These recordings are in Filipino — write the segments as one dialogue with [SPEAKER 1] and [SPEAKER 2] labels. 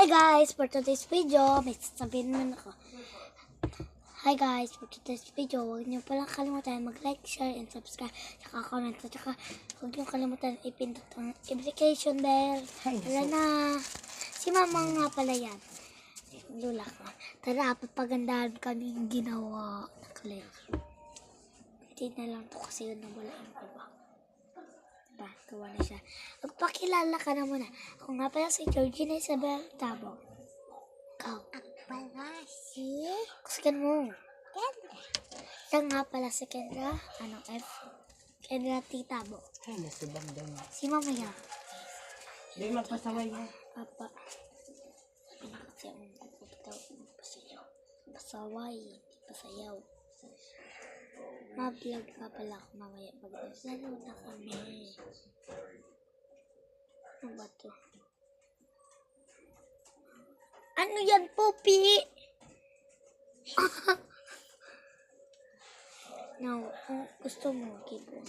[SPEAKER 1] Hi guys, for today's video, may sasabihin naman ako. Hi guys, for today's video, huwag niyo palang kalimutan mag-like, share, and subscribe. Tsaka comment, tsaka huwag niyo kalimutan ipindot ang notification bell. Wala na. Si mama nga pala yan. Lula ko. Tara, papagandahan kami yung ginawa na clip. Hindi na lang to kasi yun na wala yung iba. Diba? Gawa na siya. Magpakilala ka na muna. Ako nga pala si Georgina Isabel Tabo. Ikaw.
[SPEAKER 2] Ako pala si
[SPEAKER 1] Kusgan mo.
[SPEAKER 2] Kendra.
[SPEAKER 1] Siya nga pala si Kendra. Anong F? Kendra T. Tabo.
[SPEAKER 3] Ay, nasa bandang.
[SPEAKER 1] Si mama yan.
[SPEAKER 3] Hindi magpasaway mo.
[SPEAKER 1] Papa. Sabi na kasi ang pagpapitaw. Pasayaw. Pasaway. Hindi pasayaw. Ma-vlog ka pala ako mamaya pag nagsalo na kami. Ano ba to? Ano yan, Poopy? No, kung gusto mo, keep on.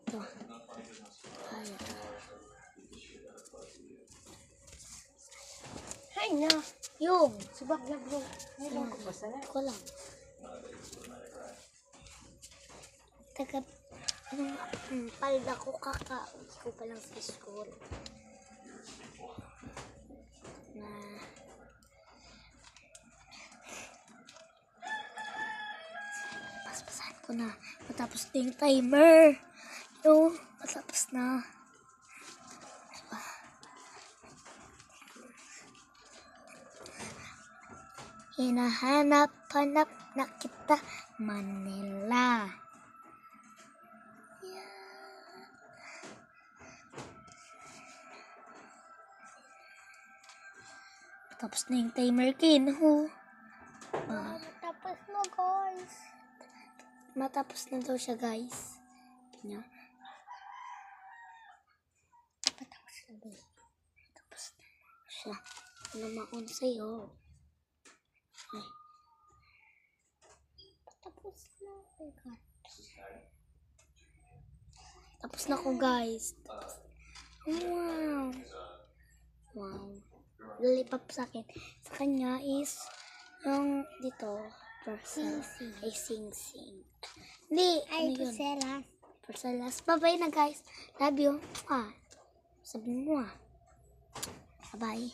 [SPEAKER 1] Ito. Ayan.
[SPEAKER 2] Hay na.
[SPEAKER 1] Yung.
[SPEAKER 3] Subak lang bro. Ay, lang ko basta na.
[SPEAKER 1] Ko lang. Taga, palda ko kakauwi ko pa lang sa school. Na, paspasan ko na. Matapos na yung timer. Yung, matapos na. Hinahanap-hanap na kita, Manila. Tapos na yung timer, Kin.
[SPEAKER 2] Tapos mo, guys.
[SPEAKER 1] Matapos na daw siya, guys. Kanya.
[SPEAKER 2] Patapos na ba?
[SPEAKER 1] Tapos na siya. Ano maon sa'yo? Ay.
[SPEAKER 2] Patapos na. Oh God.
[SPEAKER 1] Tapos na ko, guys. Wow. Wow. Lollipop sa akin. Sa kanya is yung dito, person.
[SPEAKER 2] Sing-sing.
[SPEAKER 1] Ay, sing-sing. Hindi.
[SPEAKER 2] Ay,
[SPEAKER 1] Ano yun?
[SPEAKER 2] Puselas.
[SPEAKER 1] Porcelas. Bye-bye na, guys. Love you. Sabi mo, Bye.